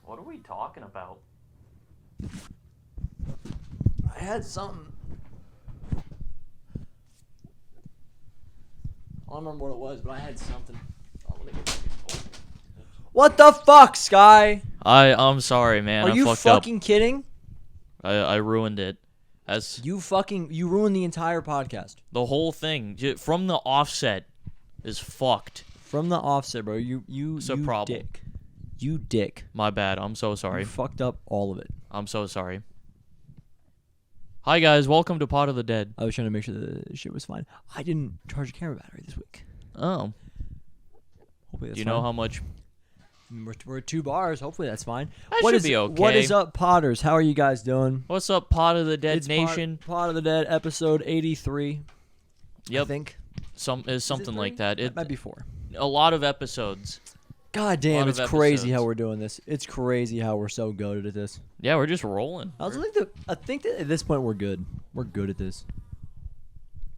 What are we talking about? I had something. I don't remember what it was, but I had something. Oh, let me get back. What the fuck, Sky? I'm sorry, man. Are I you fucked fucking kidding? up. I ruined it. You ruined the entire podcast. The whole thing from the offset is fucked. From the offset, bro. You It's a problem. dick. You dick. My bad. I'm so sorry. You fucked up all of it. I'm so sorry. Hi guys, welcome to Pot of the Dead. I was trying to make sure the shit was fine. I didn't charge a camera battery this week. Oh, Hopefully that's do you know fine. how much? We're at 2 bars. Hopefully that's fine. That What should is- be okay. What is up, Potters? How are you guys doing? What's up, Pot of the Dead It's Nation? Pot of the Dead, episode 83. I Yep, think. something Is it like 3? that. It might be 4. a lot of episodes. God damn, lot of it's crazy how episodes. we're doing this. It's crazy how we're so good at this. Yeah, we're just rolling. I think that at this point we're good. We're good at this.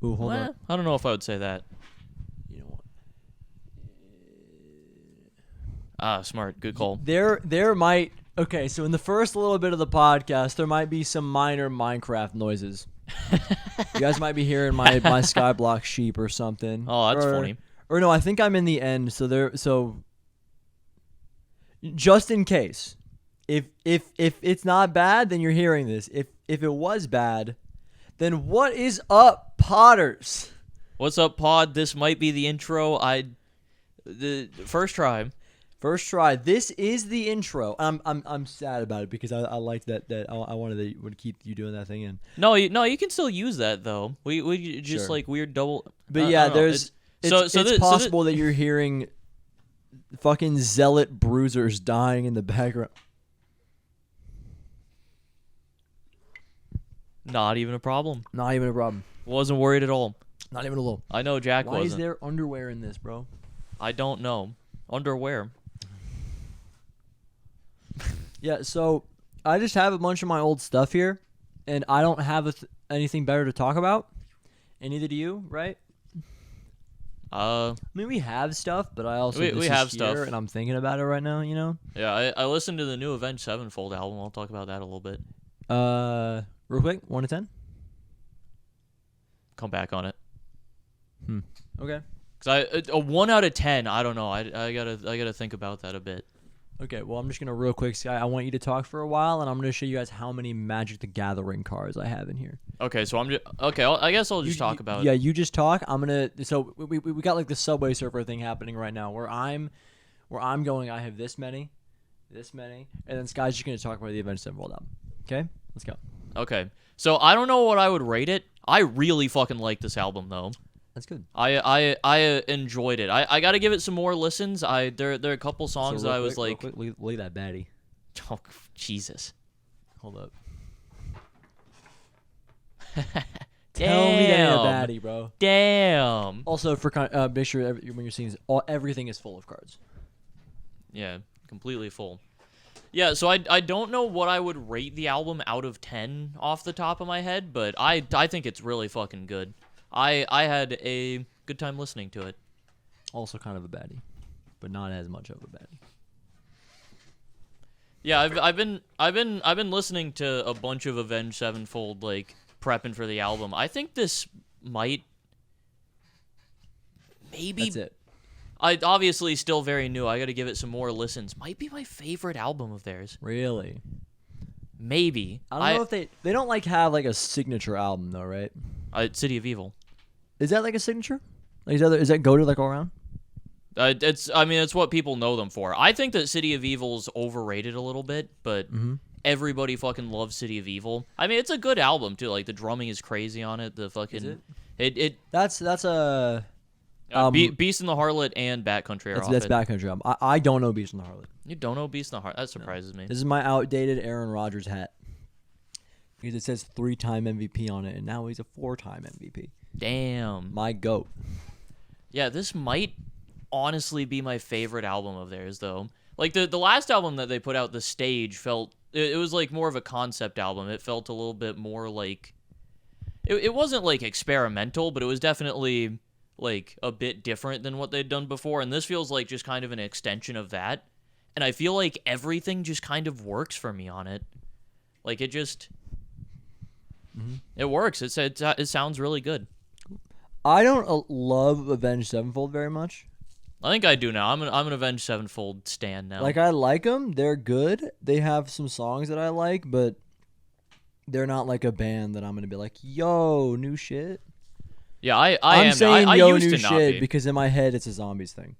Ooh, hold on. I don't know if I would say that. You know what? Ah, smart. Good call. There might. Okay, so in the first little bit of the podcast, there might be some minor Minecraft noises. You guys might be hearing my Skyblock sheep or something. Oh, that's Or- funny. Or no, I think I'm in the end. So just in case, if it's not bad, then you're hearing this. If it was bad, then what is up, Potters? What's up, Pod? This might be the intro. The first try. First try. This is the intro. I'm sad about it because I liked that I wanted to would keep you doing that thing in. No, you can still use that though. We just Sure. like weird double. But I yeah, don't know. there's it's possible that you're hearing fucking zealot bruisers dying in the background. Not even a problem. Not even a problem. Wasn't worried at all. Not even a little. I know Jack Why is wasn't. there underwear in this, bro? I don't know. Underwear. Yeah, so I just have a bunch of my old stuff here, and I don't have anything better to talk about, and neither do you, right? I mean, we have stuff, but I also We this is have here, stuff. and I'm thinking about it right now. You know. Yeah, I listened to the new Avenged Sevenfold album. I'll talk about that a little bit. Real quick, 1 to 10. Come back on it. Okay. Cause a 1 out of 10. I don't know. I gotta think about that a bit. Okay. Well, I'm just gonna real quick, Sky. I want you to talk for a while, and I'm gonna show you guys how many Magic the Gathering cards I have in here. Okay, so I'm just okay. I guess I'll just talk about Yeah, it. you just talk. I'm gonna. So we got like the Subway Surfer thing happening right now, where I'm going. I have this many, and then Sky's just gonna talk about the Avenged Sevenfold album. Okay, let's go. Okay, so I don't know what I would rate it. I really fucking like this album though. That's good. I enjoyed it. I got to give it some more listens. There are a couple songs So that I real was quick, like, look at that baddie. oh Jesus. Hold up. Damn. Tell me that ain't a baddie, bro. Damn. Also, make sure when you're seeing this, everything is full of cards. Yeah, completely full. Yeah, so I don't know what I would rate the album out of 10 off the top of my head, but I think it's really fucking good. I had a good time listening to it. Also, kind of a baddie, but not as much of a baddie. Yeah, I've been listening to a bunch of Avenged Sevenfold, like prepping for the album. I think this maybe. That's it. I obviously still very new. I got to give it some more listens. Might be my favorite album of theirs. Really? Maybe. I don't know if they don't like have like a signature album though, right? City of Evil. Is that like a signature? Like, is that go to like all around? It's what people know them for. I think that City of Evil's overrated a little bit, but everybody fucking loves City of Evil. I mean, it's a good album too. Like the drumming is crazy on it. The fucking That's a Beast in the Harlot and Bat Country are off that's it. Backcountry album. I don't know Beast in the Harlot. You don't know Beast in the Harlot? That surprises me. This is my outdated Aaron Rodgers hat because it says 3-time MVP on it, and now he's a 4-time MVP. Damn. My goat. Yeah, this might honestly be my favorite album of theirs, though. Like, the last album that they put out, The Stage, felt... It was, like, more of a concept album. It felt a little bit more, like... It wasn't, like, experimental, but it was definitely, like, a bit different than what they'd done before. And this feels like just kind of an extension of that. and I feel like everything just kind of works for me on it. Like, it just... It works. It sounds really good. I don't love Avenged Sevenfold very much. I think I do now. I'm an Avenged Sevenfold stan now. Like, I like them. They're good. They have some songs that I like, but they're not like a band that I'm going to be like, yo, new shit. Yeah, I'm I'm saying yo, used new to not shit be. because in my head it's a Zombies thing.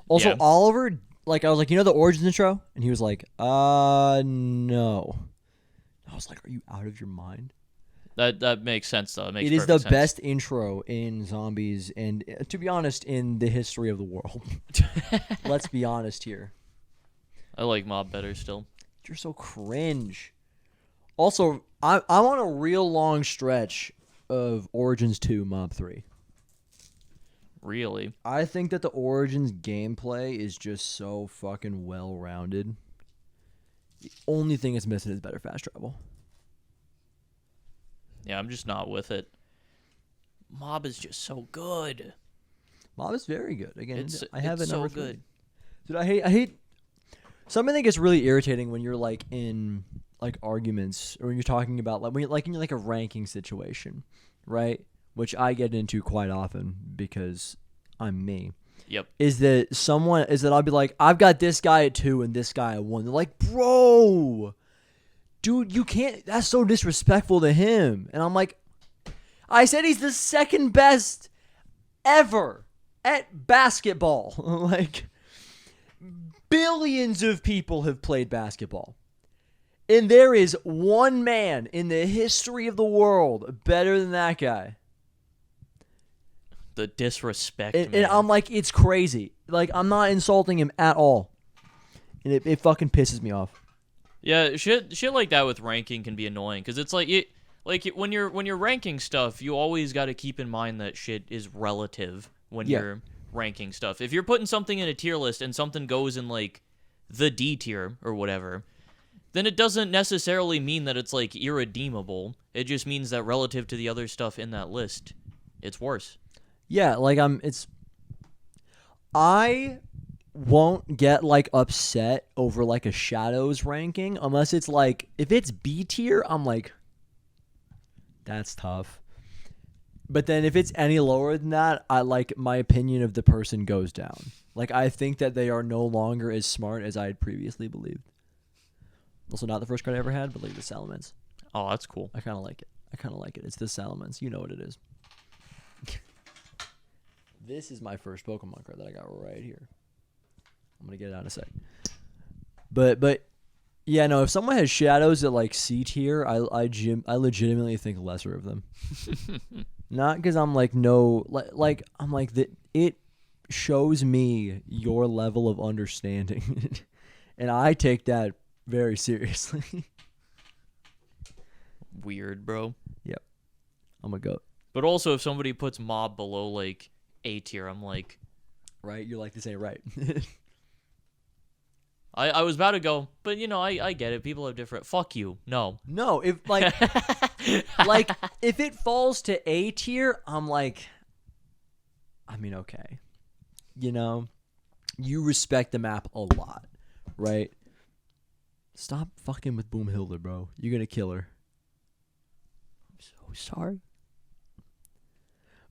Also, Yeah. Oliver, like, I was like, you know the Origins intro? And he was like, no. I was like, are you out of your mind? That makes sense, though. It is the best intro in Zombies and, to be honest, in the history of the world. Let's be honest here. I like Mob better still. You're so cringe. Also, I'm on a real long stretch of Origins 2, Mob 3. Really? I think that the Origins gameplay is just so fucking well-rounded. The only thing it's missing is better fast travel. Yeah, I'm just not with it. Mob is just so good. Mob is very good. Again, I have it's it number so 3. good. Dude, I hate something that gets really irritating when you're like in like arguments or when you're talking about like when you're like in like a ranking situation, right? Which I get into quite often because I'm me. Yep. Is that I'll be like, I've got this guy at 2 and this guy at 1. They're like, bro, dude, you can't. That's so disrespectful to him. And I'm like, I said he's the second best ever at basketball. Like, billions of people have played basketball. And there is one man in the history of the world better than that guy. The disrespect, And man. I'm like, it's crazy. Like, I'm not insulting him at all. And it fucking pisses me off. Yeah, shit like that with ranking can be annoying because it's like when you're ranking stuff, you always got to keep in mind that shit is relative when you're ranking stuff. If you're putting something in a tier list and something goes in like the D tier or whatever, then it doesn't necessarily mean that it's like irredeemable. It just means that relative to the other stuff in that list, it's worse. Yeah, like I won't get like upset over like a Shadows ranking unless it's like if it's B tier, I'm like that's tough. But then if it's any lower than that, I like my opinion of the person goes down. Like I think that they are no longer as smart as I had previously believed. Also not the first card I ever had, but like the Salamence. Oh, that's cool. I kind of like it. It's the Salamence. You know what it is. This is my first Pokemon card that I got right here. I'm gonna get it out in a sec. But yeah, no. If someone has Shadows at like C tier, I legitimately think lesser of them. Not because I'm like I'm like that. It shows me your level of understanding, and I take that very seriously. Weird, bro. Yep, I'm a goat. But also, if somebody puts Mob below like A tier, I'm like, right? You're like, this ain't right. I was about to go, but you know, I get it. People have different. Fuck you. No. No, if like if it falls to A tier, I'm like, I mean, okay. You know, you respect the map a lot, right? Stop fucking with Boomhilda, bro. You're gonna kill her. I'm so sorry.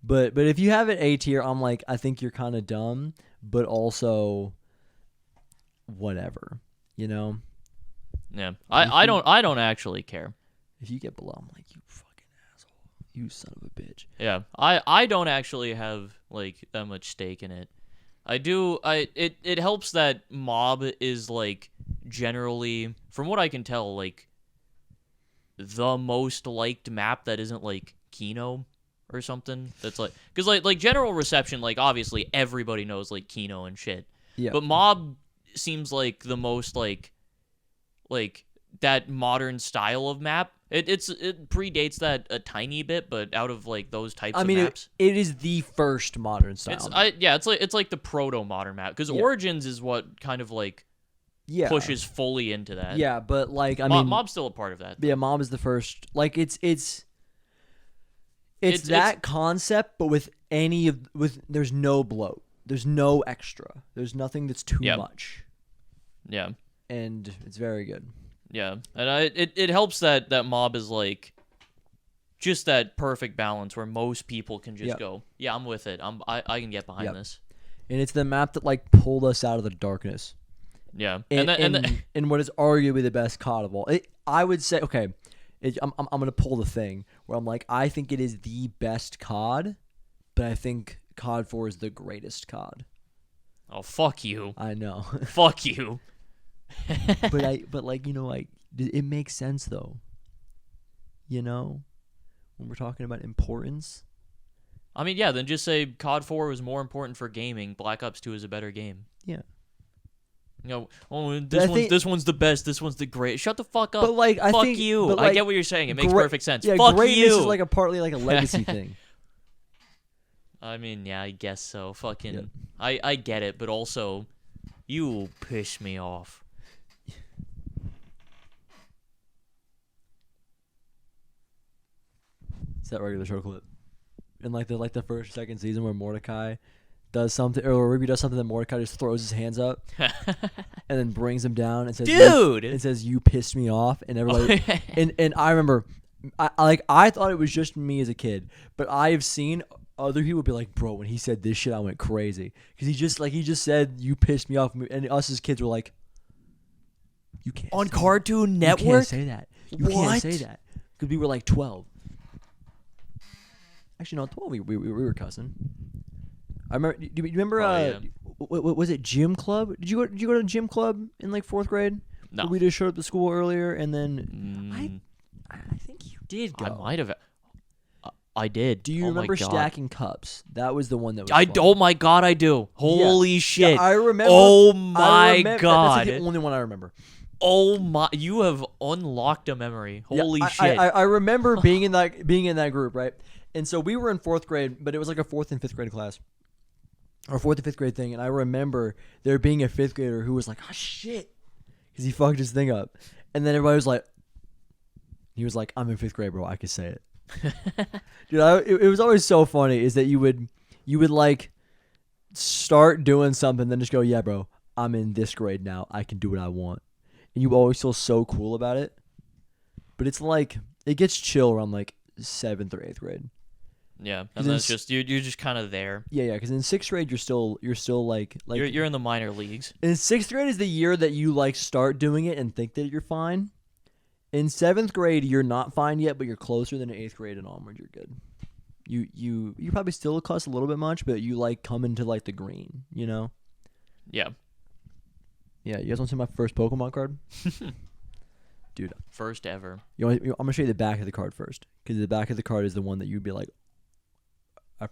But if you have it A tier, I'm like, I think you're kind of dumb, but also whatever, you know? Yeah. I don't actually care. If you get below, I'm like, you fucking asshole. You son of a bitch. Yeah. I don't actually have like that much stake in it. It helps that Mob is like generally, from what I can tell, like the most liked map that isn't like Kino or something. That's like, because like general reception, like obviously everybody knows like Kino and shit. Yeah. But Mob seems like the most like that modern style of map. It predates that a tiny bit, but out of like those types of maps, it is the first modern style. It's like the proto modern map because Origins is what kind of like pushes fully into that. Yeah, but like I mean, Mob's still a part of that. Yeah, Mob is the first. Like it's that concept, but with there's no bloat, there's no extra, there's nothing that's too much. Yeah. And it's very good. Yeah. And it helps that mob is like just that perfect balance where most people can just go, yeah, I'm with it. I can get behind this. And it's the map that like pulled us out of the darkness. Yeah. And what is arguably the best COD of all. I would say, okay, I'm going to pull the thing where I'm like, I think it is the best COD, but I think COD 4 is the greatest COD. Oh, fuck you. I know. Fuck you. but like, you know, like it makes sense though. You know, when we're talking about importance. I mean, yeah, then just say COD 4 was more important for gaming. Black Ops 2 is a better game. Yeah. You know, oh, this one's the best. This one's the great. Shut the fuck up. But like, fuck you. I get what you're saying. It makes perfect sense. Yeah, fuck greatness you. is like partly like a legacy thing. I mean, yeah, I guess so. Fucking, I get it, but also, you piss me off. It's that regular show clip. In like the first or second season where Mordecai does something, or Ruby does something that Mordecai just throws his hands up and then brings him down and says, "Dude!" It says, "You pissed me off," and everybody. and I remember, I thought it was just me as a kid, but I have seen other people be like, "Bro, when he said this shit, I went crazy," because he just said, "You pissed me off," and us as kids were like, "You can't." On Cartoon Network, you can't say that. You can't say that because we were like 12. Actually, no, 12. We were cussing. I remember. Do you remember? Was it gym club? Did you go to gym club in like 4th grade? No. We just showed up to school earlier, and then I think you did go. I might have. I did. Do you remember stacking cups? That was the one that was. Fun. Oh my god, I do. Holy shit! Yeah, I remember. Oh my god! That's like the only one I remember. Oh my! You have unlocked a memory. Holy shit! I remember being in that group, right? And so we were in 4th grade, but it was like a 4th and 5th grade class. Or 4th and 5th grade thing. And I remember there being a 5th grader who was like, "Oh, shit." Because he fucked his thing up. And then everybody was like, he was like, "I'm in 5th grade, bro. I could say it." Dude, it was always so funny is that you would like start doing something, then just go, "Yeah, bro. I'm in this grade now. I can do what I want." And you always feel so cool about it. But it's like, it gets chill around like 7th or 8th grade. Yeah, and then it's just you're just kind of there. Yeah, because in 6th grade you're still like you're in the minor leagues. In 6th grade is the year that you like start doing it and think that you're fine. In 7th grade you're not fine yet, but you're closer than in 8th grade and onward. You're good. You probably still cuss a little bit much, but you like come into like the green, you know? Yeah. Yeah. You guys want to see my first Pokemon card? Dude, first ever. I'm gonna show you the back of the card first, because the back of the card is the one that you'd be like.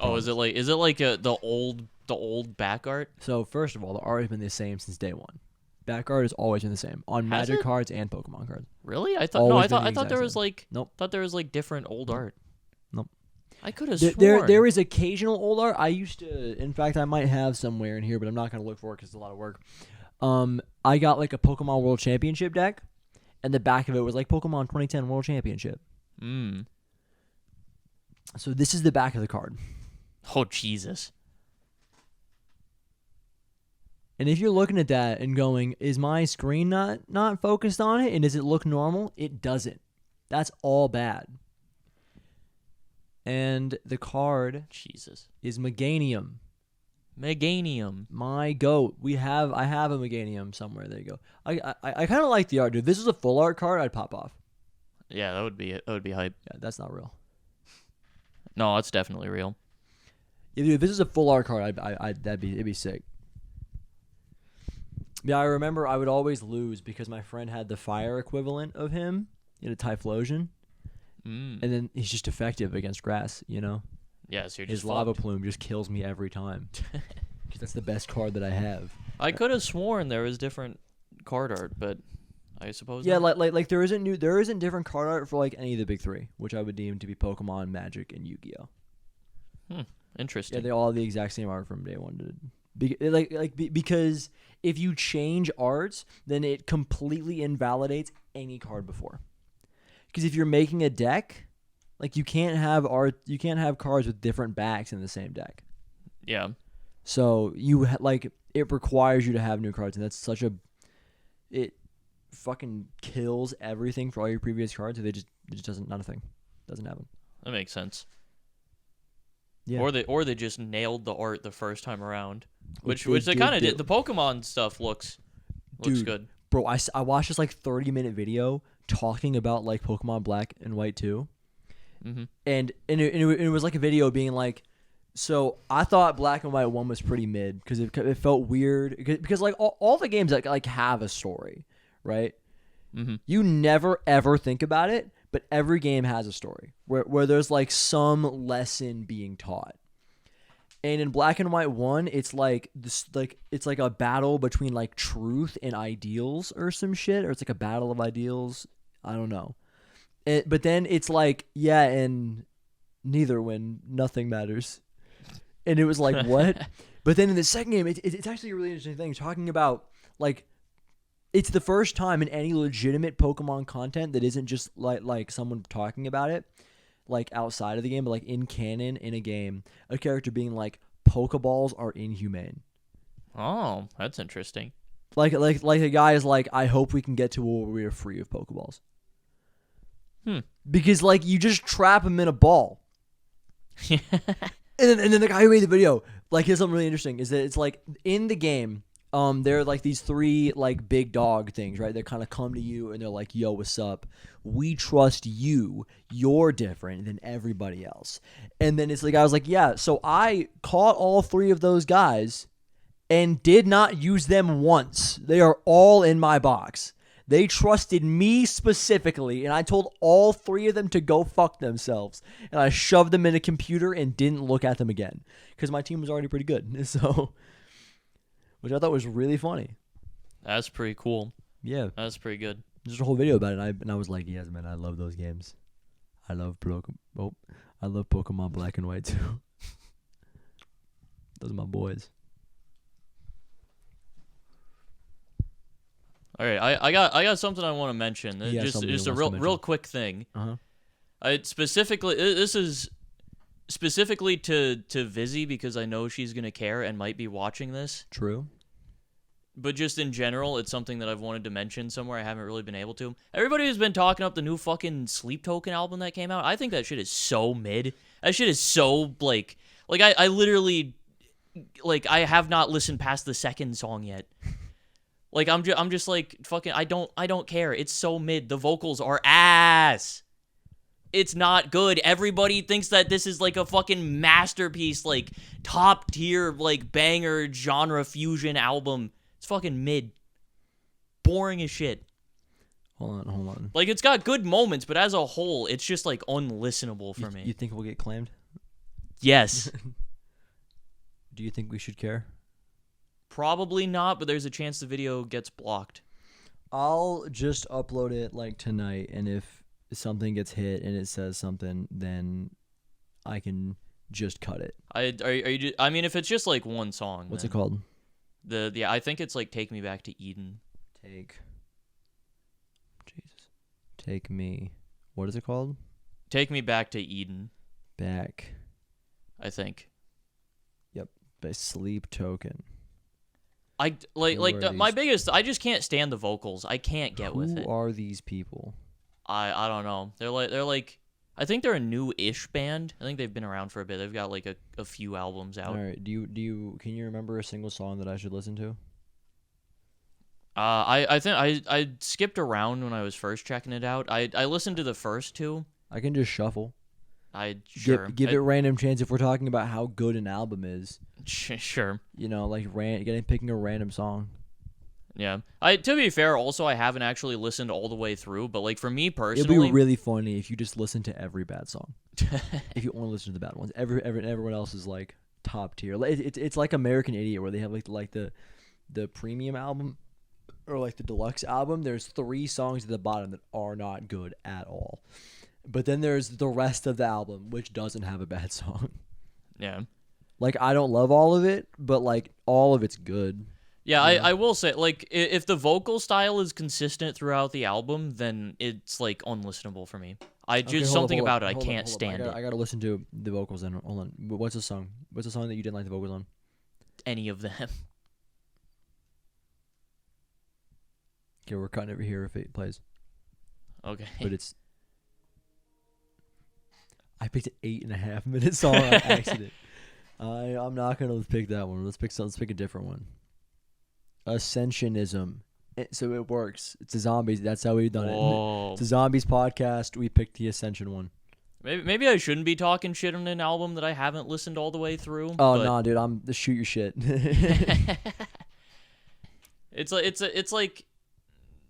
Oh, is it like the old back art? So first of all, the art has been the same since day one. Back art has always been the same on Magic cards and Pokemon cards. Really? I thought there was like nope. Thought there was like different old art. Nope. I could have sworn there is occasional old art. I used to. In fact, I might have somewhere in here, but I'm not gonna look for it because it's a lot of work. I got like a Pokemon World Championship deck, and the back of it was like Pokemon 2010 World Championship. So this is the back of the card. Oh, Jesus. And if you're looking at that and going, is my screen not focused on it? And does it look normal? It doesn't. That's all bad. And the card Jesus is Meganium. Meganium. My goat. I have a Meganium somewhere. There you go. I kind of like the art, dude. If this is a full art card, I'd pop off. Yeah, that would be it. That would be hype. Yeah, that's not real. No, it's definitely real. If this is a full art card, it'd be sick. Yeah, I remember I would always lose because my friend had the fire equivalent of him in a Typhlosion. And then he's just effective against grass, you know? Yeah, so his lava plume just kills me every time. Because that's the best card that I have. I could have sworn there was different card art, but I suppose yeah, not. like there isn't different card art for like any of the big three, which I would deem to be Pokemon, Magic, and Yu-Gi-Oh. Interesting. Yeah, they all have the exact same art from day one. Because if you change arts, then it completely invalidates any card before. Because if you're making a deck, like you can't have cards with different backs in the same deck. Yeah. So it requires you to have new cards, and that's such a it fucking kills everything for all your previous cards. It just doesn't, not a thing. Doesn't happen. That makes sense. Yeah. Or they just nailed the art the first time around, which they did kind of did. The Pokemon stuff looks Dude, good. Bro, I watched this like 30-minute video talking about like Pokemon Black and White 2. Mm-hmm. And it was like a video being like, so I thought Black and White 1 was pretty mid because it felt weird because like all the games like have a story, right? Mm-hmm. You never ever think about it, but every game has a story where there's like some lesson being taught. And in Black and White 1, it's like this, like it's like a battle between like truth and ideals or some shit, or it's like a battle of ideals. I don't know. But then it's like, yeah, and neither win, nothing matters. And it was like, what? But then in the second game, it's actually a really interesting thing, talking about like, it's the first time in any legitimate Pokemon content that isn't just like someone talking about it, like outside of the game, but like in canon in a game, a character being like, Pokeballs are inhumane. Oh, that's interesting. Like a guy is like, I hope we can get to where we are free of Pokeballs. Because like you just trap him in a ball. And then the guy who made the video, like, here's something really interesting, is that it's like in the game, there are like these 3 like big dog things, right? They kind of come to you and they're like, yo, what's up? We trust you. You're different than everybody else. And then it's the guy was like, yeah, so I caught all 3 of those guys and did not use them once. They are all in my box. They trusted me specifically, and I told all 3 of them to go fuck themselves. And I shoved them in a computer and didn't look at them again because my team was already pretty good. So, which I thought was really funny. That's pretty cool. Yeah, that's pretty good. There's a whole video about it, and I was like, yes, man, I love those games. I love Pokemon Black and White too. Those are my boys. All right, I got something I want to mention. Just a real quick thing. This is specifically to Vizzy because I know she's gonna care and might be watching this. True. But just in general, it's something that I've wanted to mention somewhere I haven't really been able to. Everybody has been talking up the new fucking Sleep Token album that came out. I think that shit is so mid. That shit is so like I literally like I have not listened past the second song yet. Like I'm just like fucking I don't care. It's so mid. The vocals are ass. It's not good. Everybody thinks that this is like a fucking masterpiece, like top tier, like banger genre fusion album. It's fucking mid. Boring as shit. Hold on. Like it's got good moments, but as a whole, it's just like unlistenable for me. You think we'll get claimed? Yes. Do you think we should care? Probably not, but there's a chance the video gets blocked. I'll just upload it like tonight, and if something gets hit and it says something, then I can just cut it. I mean, if it's just like one song. What's it called? I think it's like Take Me Back to Eden. Take me. What is it called? Take Me Back to Eden. Back. I think. Yep. By Sleep Token. My biggest. I just can't stand the vocals. I can't get with it. Who are these people? I don't know. They're like. I think they're a new-ish band. I think they've been around for a bit. They've got like a few albums out. All right. Can you remember a single song that I should listen to? I think I skipped around when I was first checking it out. I listened to the first 2. I can just shuffle. Give it random chance if we're talking about how good an album is. Sure. You know, like picking a random song. Yeah. To be fair, also I haven't actually listened all the way through, but like for me personally, it'd be really funny if you just listen to every bad song. If you only listen to the bad ones, everyone else is like top tier. It's like American Idiot where they have like the premium album or like the deluxe album. There's 3 songs at the bottom that are not good at all. But then there's the rest of the album, which doesn't have a bad song. Yeah. Like, I don't love all of it, but, like, all of it's good. Yeah, I will say, like, if the vocal style is consistent throughout the album, then it's, like, unlistenable for me. Something about it, I can't stand it. I gotta listen to the vocals then. Hold on. What's the song? What's the song that you didn't like the vocals on? Any of them. Okay, we're cutting over here if it plays. Okay. But it's. I picked an 8.5 minute song on accident. I'm not gonna pick that one. Let's pick a different one. Ascensionism. So it works. It's a zombies. That's how we've done it. It's a zombies podcast. We picked the Ascension one. Maybe I shouldn't be talking shit on an album that I haven't listened all the way through. Oh no, dude! I'm the shoot your shit. It's like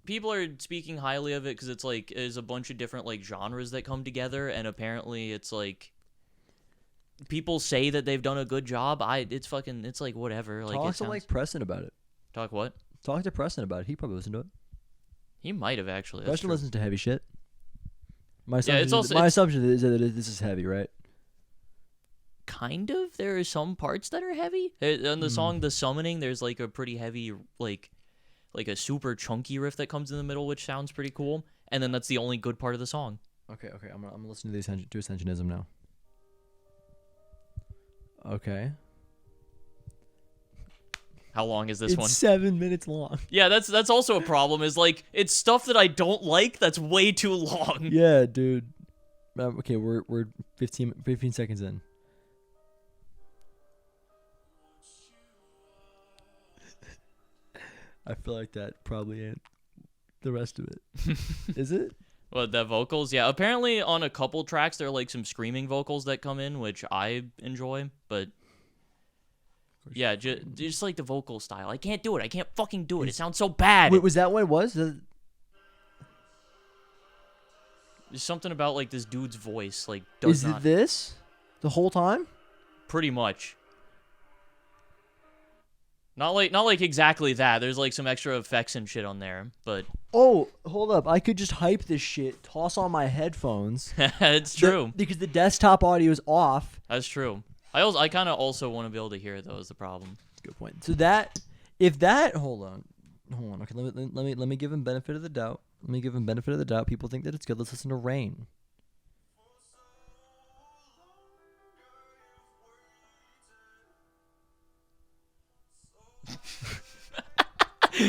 people are speaking highly of it because it's like there's a bunch of different like genres that come together, and apparently it's like people say that they've done a good job. It's like whatever. Like Talk to like Preston about it. Talk what? Talk to Preston about it. He probably listened to it. He might have actually. Preston listens to heavy shit. My assumption is that this is heavy, right? Kind of. There are some parts that are heavy. On the song "The Summoning," there's like a pretty heavy, like a super chunky riff that comes in the middle, which sounds pretty cool. And then that's the only good part of the song. Okay. I'm gonna listen to Ascensionism now. Okay. How long is this one? It's 7 minutes long. Yeah, that's also a problem. Is like it's stuff that I don't like that's way too long. Yeah, dude. Okay, we're 15 seconds in. I feel like that probably ain't the rest of it. Is it? Well, the vocals, yeah. Apparently, on a couple tracks, there are like some screaming vocals that come in, which I enjoy. But yeah, just like the vocal style, I can't do it. I can't fucking do it. It sounds so bad. Wait, was that what it was? There's something about like this dude's voice, like does not. Is it this the whole time? Pretty much. Not like exactly that. There's like some extra effects and shit on there, but oh, hold up! I could just hype this shit. Toss on my headphones. It's true because the desktop audio is off. That's true. I kind of also want to be able to hear it though. Is the problem? Good point. So hold on. Okay, let me give him benefit of the doubt. People think that it's good. Let's listen to Rain.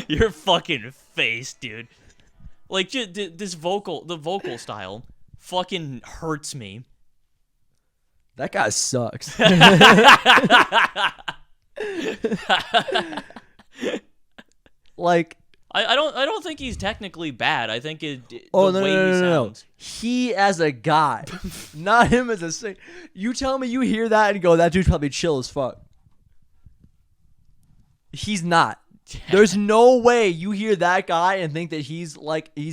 Your fucking face, dude. Like the vocal style fucking hurts me. That guy sucks. Like I don't think he's technically bad. I think the way he sounds. He as a guy, not him as a singer. You tell me you hear that and go, that dude's probably chill as fuck. He's not. There's no way you hear that guy and think that he's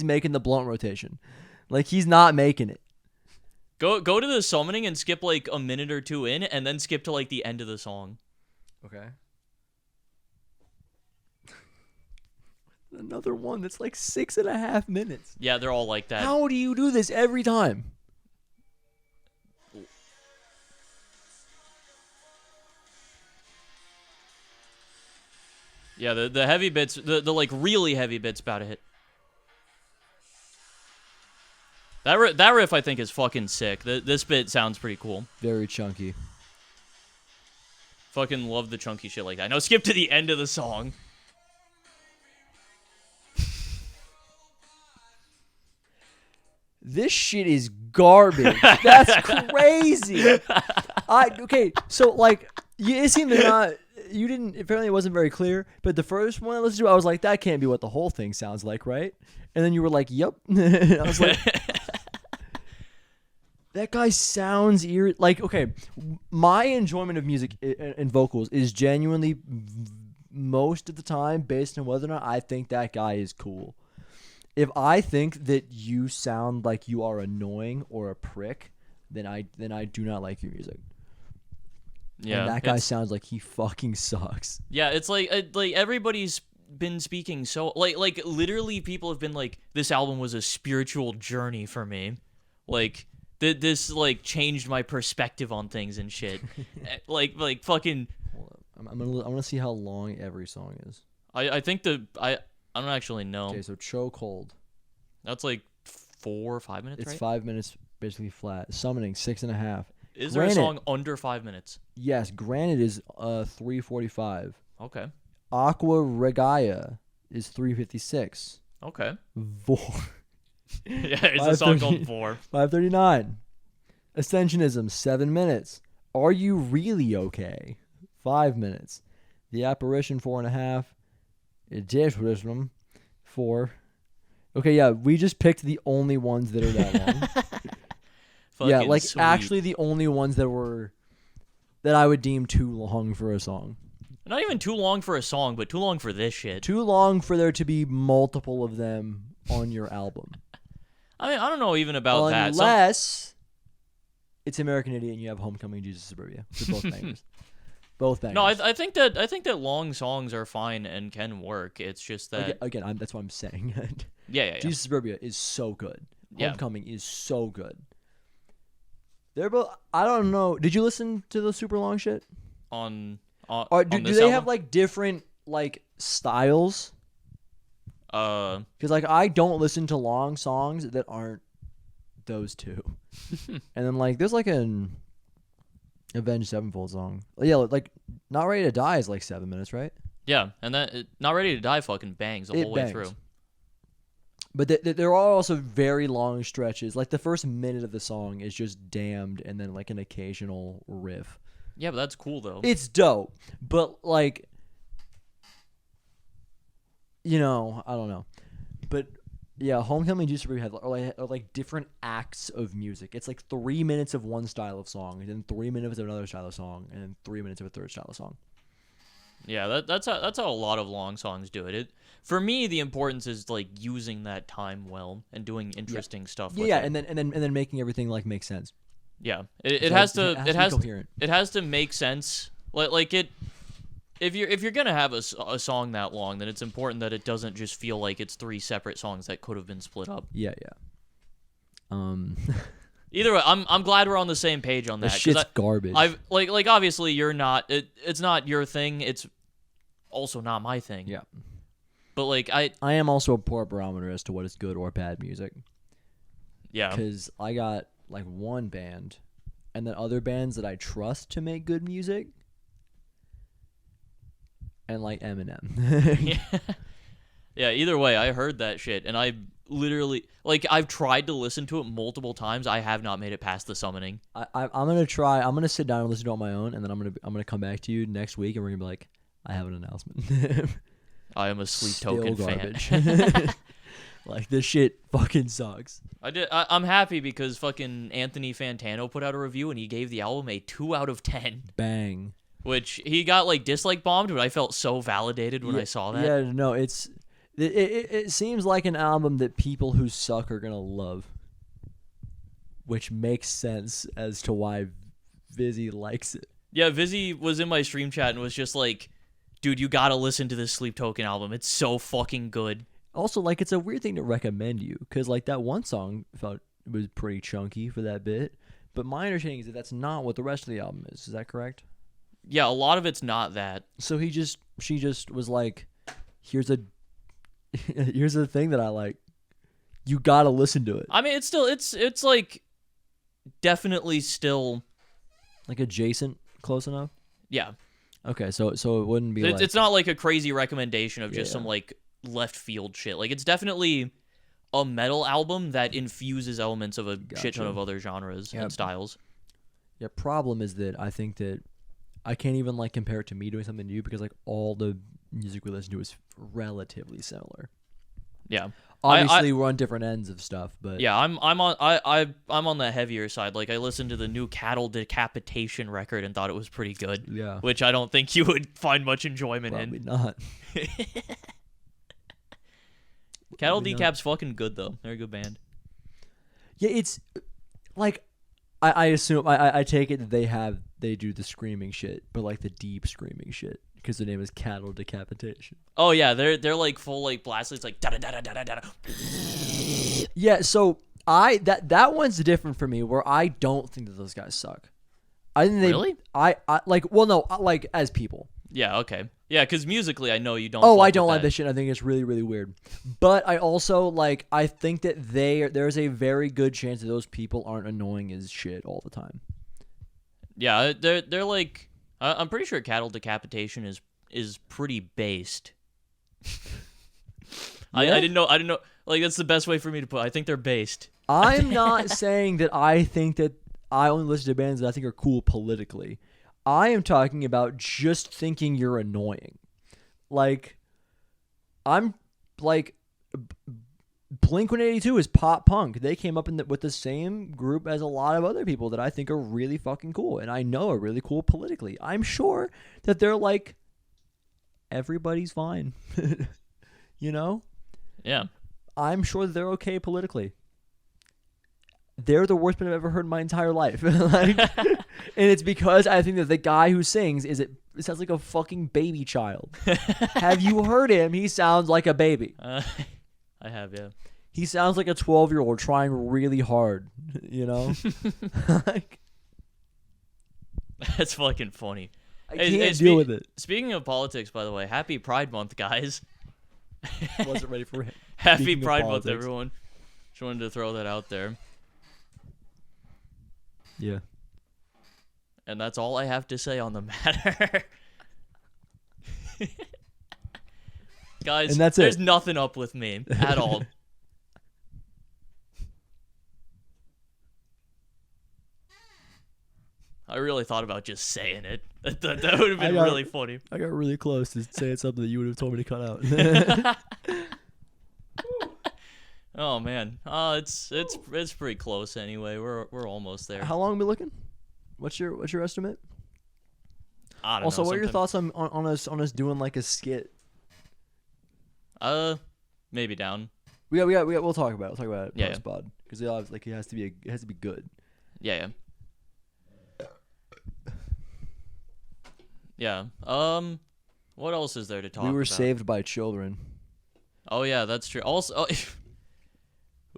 making the blunt rotation. Like he's not making it. Go to the summoning and skip like a minute or two in, and then skip to like the end of the song. Okay. Another one that's like 6.5 minutes. Yeah, they're all like that. How do you do this every time? Yeah, the heavy bits, the like really heavy bits about to hit. That riff I think is fucking sick. This bit sounds pretty cool. Very chunky. Fucking love the chunky shit like that. Now skip to the end of the song. This shit is garbage. That's crazy. Okay, so like it seemed to not. You didn't. Apparently, it wasn't very clear. But the first one I listened to, I was like, that can't be what the whole thing sounds like, right? And then you were like, yep. I was like, that guy sounds eerie. Like, okay, my enjoyment of music and vocals is genuinely most of the time based on whether or not I think that guy is cool. If I think that you sound like you are annoying or a prick, then I do not like your music. Yeah, and that guy sounds like he fucking sucks. Yeah, it's like everybody's been speaking so like literally people have been like, this album was a spiritual journey for me. Like this like changed my perspective on things and shit. like fucking. Hold up. I want to see how long every song is. I think I don't actually know. Okay, so Chokehold. That's like 4 or 5 minutes. It's right? 5 minutes basically flat. Summoning 6.5. Is there a song under 5 minutes? Yes, Granite is 3:45. Okay. Aqua Regalia is 3:56. Okay. Four. Yeah, it's a song called 4. 5:39. Ascensionism, 7 minutes. Are You Really Okay? 5 minutes. The Apparition, 4.5. Ejesuism, 4. Okay, yeah, we just picked the only ones that are that long. Yeah, like sweet. actually the only ones that I would deem too long for a song. Not even too long for a song, but too long for this shit. Too long for there to be multiple of them on your album. I mean, I don't know even about that. Unless it's American Idiot and you have Homecoming, Jesus Suburbia. They're both bangers. Both bangers. No, I think that long songs are fine and can work. It's just that again that's what I'm saying. yeah. Jesus Suburbia is so good. Yeah. Homecoming is so good. They're both. I don't know. Did you listen to the super long shit? Do they album? have like different like styles? Because like I don't listen to long songs that aren't those two. And then like there's like an Avenged Sevenfold song. Yeah, like Not Ready to Die is like 7 minutes, right? Yeah, and that Not Ready to Die fucking bangs the whole way through. But there are also very long stretches. Like the first minute of the song is just Damned, and then like an occasional riff. Yeah, but that's cool though. It's dope, but like, I don't know. But yeah, Homecoming, Jesus Suburbia are like different acts of music. It's like 3 minutes of one style of song, and then 3 minutes of another style of song, and then 3 minutes of a third style of song. Yeah, that's how a lot of long songs do it. For me, the importance is like using that time well and doing interesting stuff. With it. And then making everything like make sense. Yeah, it has to coherent. It has to make sense. Like it. If you're gonna have a song that long, then it's important that it doesn't just feel like it's 3 separate songs that could have been split up. Yeah. Either way, I'm glad we're on the same page on that. That shit's garbage. I've like obviously you're not. It's not your thing. It's also not my thing. Yeah. But like I am also a poor barometer as to what is good or bad music. Yeah. Because I got like one band, and then other bands that I trust to make good music. And like Eminem. Yeah, either way, I heard that shit, and I literally, like, I've tried to listen to it multiple times. I have not made it past the summoning. I'm gonna try. I'm gonna sit down and listen to it on my own, and then I'm gonna come back to you next week, and we're gonna be like, I have an announcement. I am a Sleep Token garbage. fan. Like, this shit fucking sucks. I'm happy because fucking Anthony Fantano put out a review, and he gave the album a 2 out of 10. Bang. Which he got like dislike bombed, but I felt so validated when I saw that. Yeah, no, it seems like an album that people who suck are gonna love, which makes sense as to why Vizzy likes it. Yeah, Vizzy was in my stream chat and was just like, "Dude, you gotta listen to this Sleep Token album. It's so fucking good." Also, like, it's a weird thing to recommend you because like that one song was pretty chunky for that bit, but my understanding is that that's not what the rest of the album is. Is that correct? Yeah, a lot of it's not that. So she just was like, here's a thing that I like. You gotta listen to it. I mean, it's like definitely still like adjacent, close enough. Yeah. Okay, so it wouldn't be. It's not like a crazy recommendation of just some like left field shit. Like it's definitely a metal album that infuses elements of a shit ton of other genres and styles. Yeah. Problem is that I think that I can't even like compare it to me doing something new because like all the music we listen to is relatively similar. Yeah. Obviously, we're on different ends of stuff, but yeah, I'm on the heavier side. Like I listened to the new Cattle Decapitation record and thought it was pretty good. Yeah. Which I don't think you would find much enjoyment Probably in. Not. Cattle Decap's fucking good though. They're a good band. Yeah, it's like I assume I take it that they do the screaming shit, but like the deep screaming shit because the name is Cattle Decapitation. Oh yeah, they're like full like blast. It's like da da da da da da. Yeah, so that one's different for me where I don't think that those guys suck. I think they really. I like like as people. Yeah. Okay. Yeah, because musically, I know you don't. Oh, I don't like this shit. I think it's really, really weird. But I also like. I think that there's a very good chance that those people aren't annoying as shit all the time. Yeah, they're like. I'm pretty sure Cattle Decapitation is pretty based. I didn't know. Like, that's the best way for me to put it. I think they're based. I'm not saying that I think that I only listen to bands that I think are cool politically. I am talking about just thinking you're annoying. Like, I'm like, Blink-182 is pop punk. They came up with the same group as a lot of other people that I think are really fucking cool, and I know are really cool politically. I'm sure that they're like, everybody's fine. You know? Yeah. I'm sure that they're okay politically. They're the worst band I've ever heard in my entire life. Like, and it's because I think that the guy who sings it sounds like a fucking baby child. Have you heard him? He sounds like a baby. I have, yeah. He sounds like a 12-year-old trying really hard, you know? Like, that's fucking funny. I can't deal with it. Speaking of politics, by the way, happy Pride Month, guys. Wasn't ready for it. Happy Pride Month, everyone. Just wanted to throw that out there. Yeah. And that's all I have to say on the matter. Guys, and that's there's nothing up with me at all. I really thought about just saying it. That would have been really funny. I got really close to saying something that you would have told me to cut out. Oh man, it's pretty close anyway. We're almost there. How long have we looking? What's your estimate? I don't know. Also, what are your thoughts on us doing like a skit? Maybe down. We'll talk about it. We'll talk about it Yeah, post-pod because it has to be good. Yeah. Yeah. What else is there to talk about? We were saved by children. Oh yeah, that's true. Also,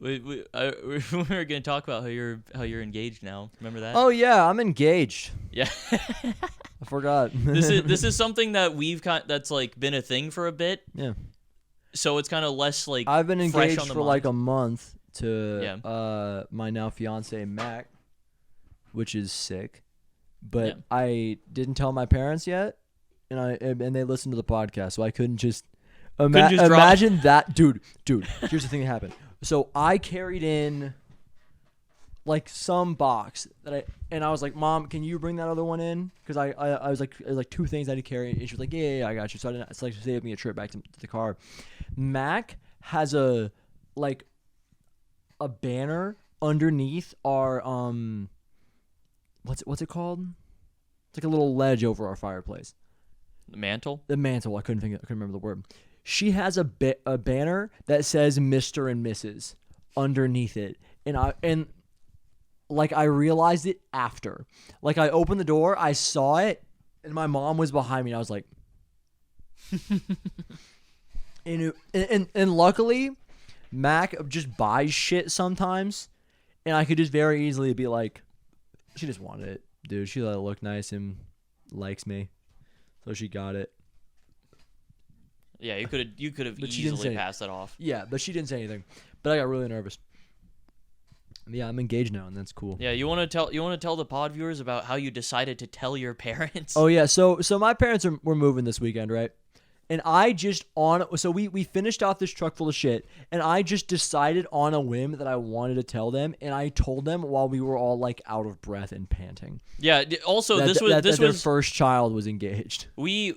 we were going to talk about how you're engaged now. Remember that? Oh yeah, I'm engaged. Yeah. I forgot. This is something that that's like been a thing for a bit. Yeah. So it's kind of less like I've been engaged for mind. like a month to my now fiance Mac, which is sick. But I didn't tell my parents yet, and they listened to the podcast, so I couldn't just imagine that, dude. Here's the thing that happened. So I carried in like some box that I was like, Mom, can you bring that other one in? Because I was like, there's like two things I had to carry, and she was like, yeah, I got you. So it's like saved me a trip back to the car. Mac has a banner underneath our what's it called? It's like a little ledge over our fireplace. The mantle? The mantle. I couldn't remember the word. She has a banner that says Mr. and Mrs. underneath it. And I realized it after. Like, I opened the door, I saw it, and my mom was behind me, and I was like and luckily Mac just buys shit sometimes, and I could just very easily be like, she just wanted it, dude. She let it look nice and likes me, so she got it. Yeah, you could have easily passed that off. Yeah, but she didn't say anything. But I got really nervous. Yeah, I'm engaged now, and that's cool. Yeah, you want to tell the pod viewers about how you decided to tell your parents? Oh yeah, so my parents were moving this weekend, right? And I just we finished off this truck full of shit, and I just decided on a whim that I wanted to tell them, and I told them while we were all like out of breath and panting. Yeah. Also, this was their first child was engaged. We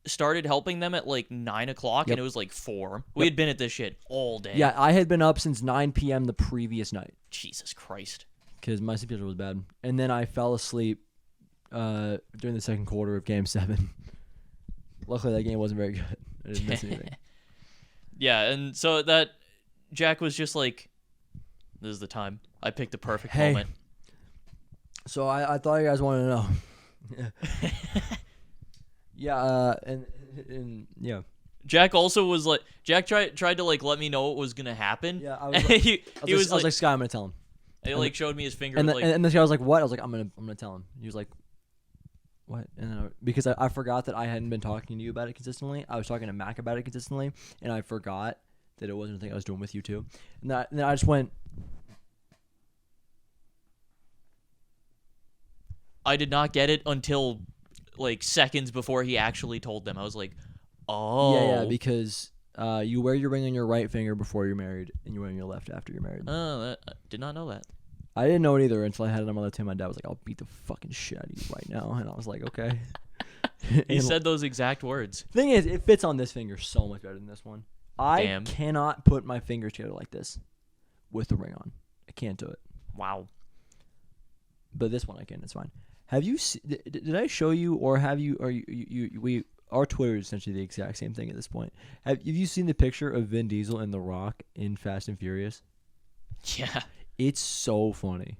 started helping them at like 9 o'clock, and it was like 4. We had been at this shit all day. Yeah, I had been up since 9 p.m. the previous night. Jesus Christ. Because my sleep schedule was bad, and then I fell asleep during the second quarter of Game 7. Luckily, that game wasn't very good. I didn't miss anything. Yeah, and so that Jack was just like, this is the time. I picked the perfect moment. So I thought you guys wanted to know. Yeah, and yeah. Jack also was like, Jack tried to like let me know what was gonna happen. Yeah, I was like, he was like, Sky, I'm gonna tell him. He like showed me his finger. And this guy was like, what? I was like, I'm gonna tell him. He was like, what? And then because I forgot that I hadn't been talking to you about it consistently. I was talking to Mac about it consistently, and I forgot that it wasn't a thing I was doing with you too. And then I just went. I did not get it until like seconds before he actually told them. I was like, oh. Yeah, because You wear your ring on your right finger before you're married, and you wear it on your left after you're married. I did not know that. I didn't know it either until I had it on my left hand. My dad was like, "I'll beat the fucking shit out of you right now," and I was like, "Okay." He said those exact words. Thing is, it fits on this finger so much better than this one. I cannot put my fingers together like this with the ring on. I can't do it. Wow. But this one I can. It's fine. Have you? Did I show you, or have you? Or we? Our Twitter is essentially the exact same thing at this point. Have you seen the picture of Vin Diesel and The Rock in Fast and Furious? Yeah. It's so funny.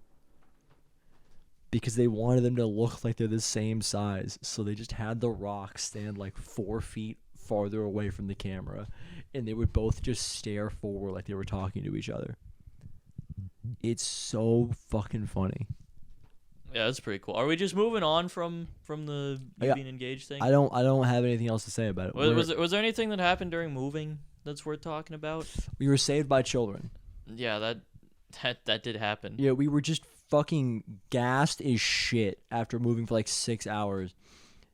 Because they wanted them to look like they're the same size, so they just had The Rock stand like 4 feet farther away from the camera, and they would both just stare forward like they were talking to each other. It's so fucking funny. Yeah, that's pretty cool. Are we just moving on from the you being engaged thing? I don't have anything else to say about it. Was there anything that happened during moving that's worth talking about? We were saved by children. Yeah, that did happen. Yeah, we were just fucking gassed as shit after moving for like 6 hours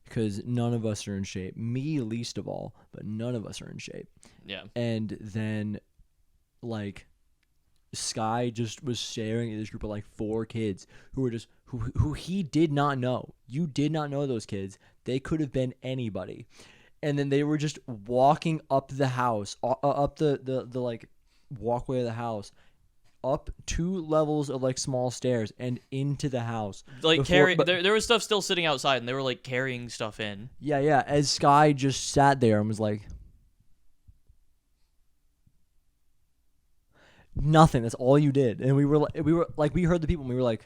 because none of us are in shape. Me least of all, but none of us are in shape. Yeah. And then, like, Sky just was staring at this group of like 4 kids who were just who he did not know. You did not know those kids. They could have been anybody. And then they were just walking up the house, up the like walkway of the house, up 2 levels of like small stairs and into the house. Like there was stuff still sitting outside, and they were like carrying stuff in. Yeah. As Sky just sat there and was like, nothing. That's all you did. And we were like, we heard the people, and we were like,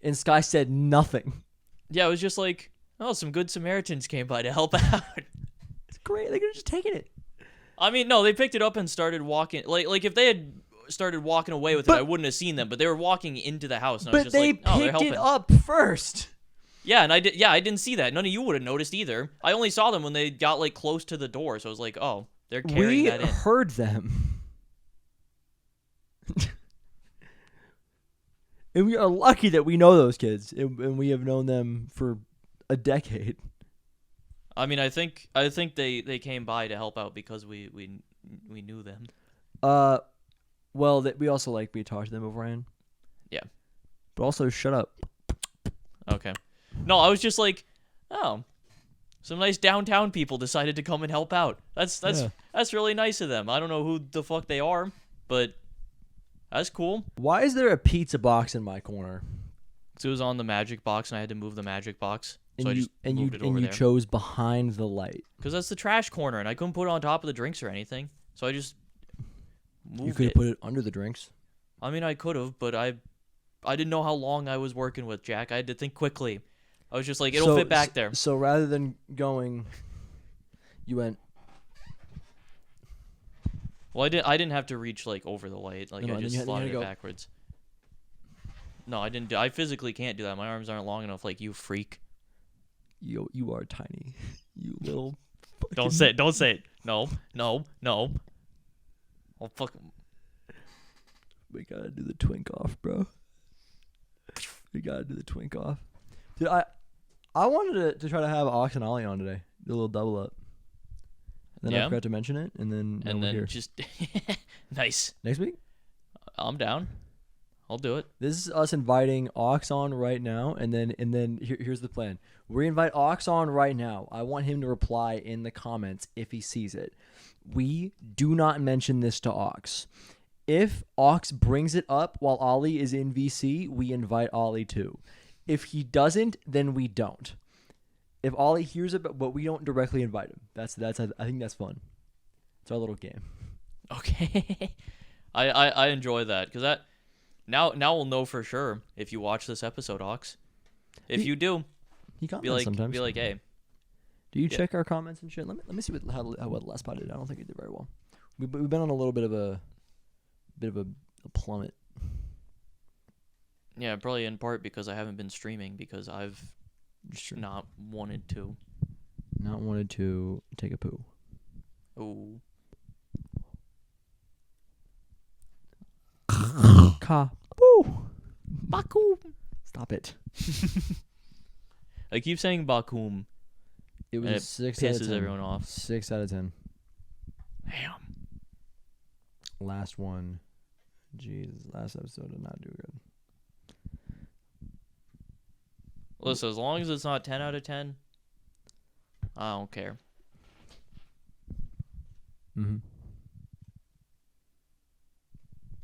and Sky said nothing. Yeah, it was just like, oh, some good Samaritans came by to help out. It's great. They could have just taken it. I mean, no, they picked it up and started walking. Like if they had started walking away with it, I wouldn't have seen them. But they were walking into the house, and I was just like, oh, they're helping. But they picked it up first. Yeah, and I didn't see that. None of you would have noticed either. I only saw them when they got like close to the door, so I was like, oh, they're carrying that in. We heard them. And we are lucky that we know those kids, and we have known them for a decade. I mean, I think they came by to help out because we knew them. Well, we also we talked to them beforehand. Yeah. But also, shut up. Okay. No, I was just like, oh, some nice downtown people decided to come and help out. That's really nice of them. I don't know who the fuck they are, but that's cool. Why is there a pizza box in my corner? So it was on the magic box, and I had to move the magic box. So I just moved it over there. And you there. chose behind the light. Because that's the trash corner, and I couldn't put it on top of the drinks or anything. So I just moved it. You could have put it under the drinks. I mean, I could have, but I didn't know how long I was working with, Jack. I had to think quickly. I was just like, it'll fit back there. So rather than going, you went. Well, I didn't have to reach like over the light. Like I just slotted it backwards. No, I didn't. I physically can't do that. My arms aren't long enough. Like you freak. You are tiny. You little. Don't say it. Don't say it. No. Oh fuck. We gotta do the twink off, bro. We gotta do the twink off. Dude, I wanted to try to have Ox and Ollie on today. Do a little double up. And then I forgot to mention it, and then just nice. Next week? I'm down. I'll do it. This is us inviting Ox on right now, and then here's the plan. We invite Ox on right now. I want him to reply in the comments if he sees it. We do not mention this to Ox. If Ox brings it up while Ollie is in VC, we invite Ollie too. If he doesn't, then we don't. If Ollie hears it, but we don't directly invite him. That's I think that's fun. It's our little game. Okay. I enjoy that because that now we'll know for sure if you watch this episode, Ox. If you do, he comments sometimes. Be like, hey. Do you check our comments and shit? Let me see how well Last Spot did. I don't think he did very well. We've been on a little bit of a plummet. Yeah, probably in part because I haven't been streaming because I've not wanted to. Not wanted to take a poo. Ooh. Ka-boo. Bakum. Stop it. I keep saying Bakum. It was and 6 pisses out of 10. Everyone off. 6 out of 10. Damn. Last one. Jeez, last episode did not do good. Listen, as long as it's not 10 out of 10, I don't care. Mm-hmm.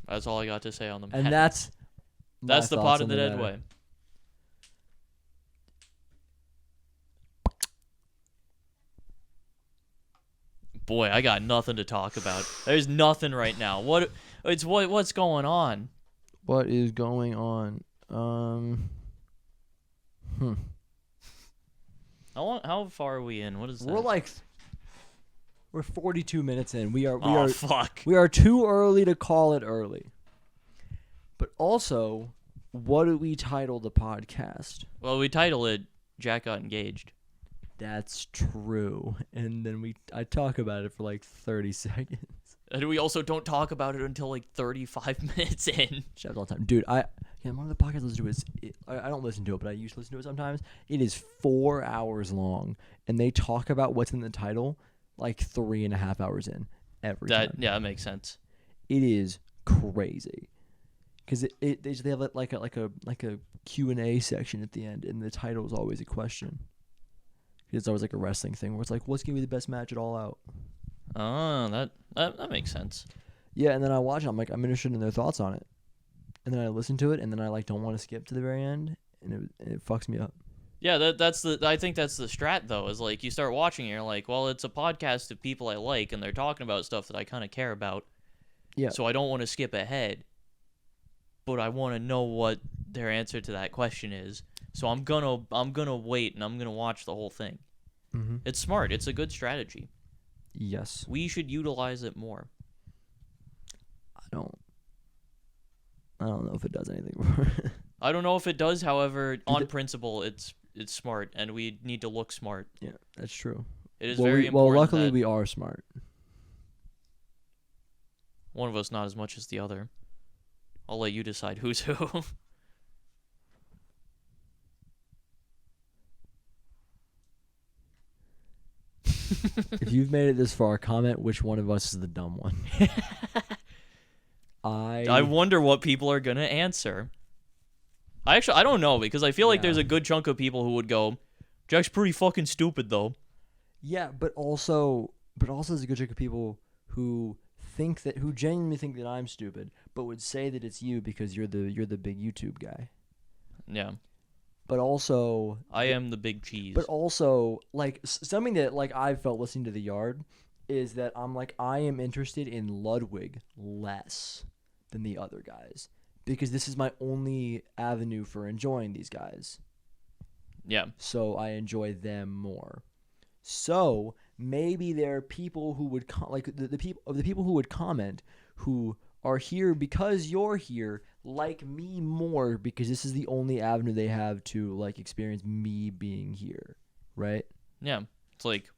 That's all I got to say on the And that's the pot of the dead way. Boy, I got nothing to talk about. There's nothing right now. What's going on? What is going on? How far are we in? What is that? We're 42 minutes in. We are fuck. We are too early to call it early. But also, what do we title the podcast? Well, we title it Jack Got Engaged. That's true. And then I talk about it for like 30 seconds. And we also don't talk about it until like 35 minutes in. Shit all the time. Dude, one of the podcasts I listen to is, I don't listen to it, but I used to listen to it sometimes. It is 4 hours long, and they talk about what's in the title like 3.5 hours in every time. Yeah, that makes sense. It is crazy. Because they have like a Q&A section at the end, and the title is always a question. It's always like a wrestling thing where it's like, what's going to be the best match at All Out? Oh, that makes sense. Yeah, and then I watch it. I'm like, I'm interested in their thoughts on it. And then I listen to it, and then I like don't want to skip to the very end, and it fucks me up. Yeah, I think that's the strat though. Is like you start watching it, you're like, well, it's a podcast of people I like, and they're talking about stuff that I kind of care about. Yeah. So I don't want to skip ahead, but I want to know what their answer to that question is. So I'm gonna wait, and I'm gonna watch the whole thing. Mm-hmm. It's smart. It's a good strategy. Yes. We should utilize it more. I don't know if it does anything for it. I don't know if it does, however, on principle, it's smart, and we need to look smart. Yeah, that's true. It is very important. Well, luckily we are smart. One of us not as much as the other. I'll let you decide who's who. If you've made it this far, comment which one of us is the dumb one. I wonder what people are gonna answer. I don't know, because I feel like there's a good chunk of people who would go, Jack's pretty fucking stupid though. Yeah, but also there's a good chunk of people who genuinely think that I'm stupid, but would say that it's you because you're the big YouTube guy. Yeah. But also, I am the big cheese. But also, like, something that like I felt listening to The Yard is that I am interested in Ludwig less than the other guys, because this is my only avenue for enjoying these guys. Yeah. So I enjoy them more. So maybe there are people who would the people who would comment who are here because you're here, like me more, because this is the only avenue they have to like experience me being here, right? Yeah, it's like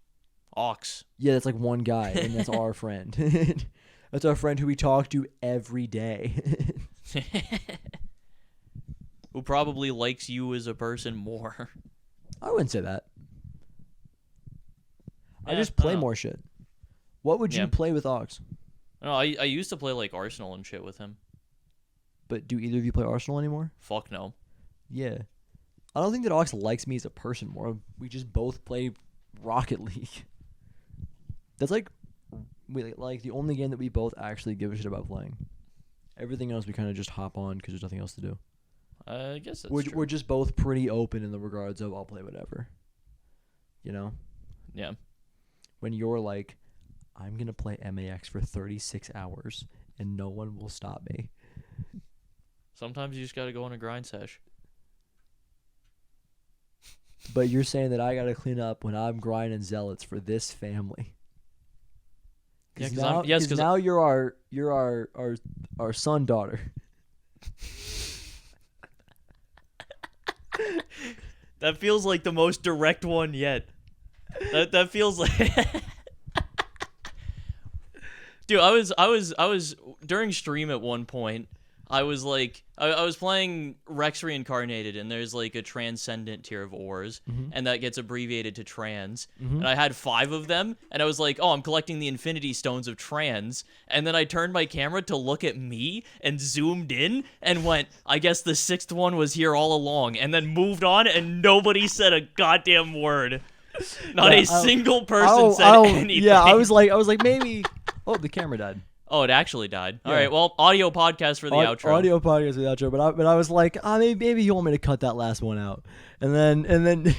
Ox. Yeah, that's like one guy, and that's our friend. That's our friend who we talk to every day. Who probably likes you as a person more. I wouldn't say that. I just play more shit. What would you play with Ox? No, I used to play like Arsenal and shit with him. But do either of you play Arsenal anymore? Fuck no. Yeah. I don't think that Ox likes me as a person more. We just both play Rocket League. That's like the only game that we both actually give a shit about playing. Everything else we kind of just hop on because there's nothing else to do. I guess that's true. We're just both pretty open in the regards of I'll play whatever. You know? Yeah. When you're like, I'm going to play MAX for 36 hours and no one will stop me. Sometimes you just got to go on a grind sesh. But you're saying that I got to clean up when I'm grinding zealots for this family. Because now you're our son daughter. That feels like the most direct one yet. That feels like Dude, I was during stream at one point, I was like, I was playing Rex Reincarnated, and there's like a transcendent tier of ores, and that gets abbreviated to trans. And I had 5 of them, and I was like, oh, I'm collecting the Infinity Stones of trans. And then I turned my camera to look at me and zoomed in and went, I guess the 6th one was here all along, and then moved on, and nobody said a goddamn word. Not a single person said anything. Yeah, I was like, maybe. Oh, the camera died. Oh, it actually died. All right, well, audio podcast for the outro. Audio podcast for the outro, but I was like, maybe you want me to cut that last one out, and then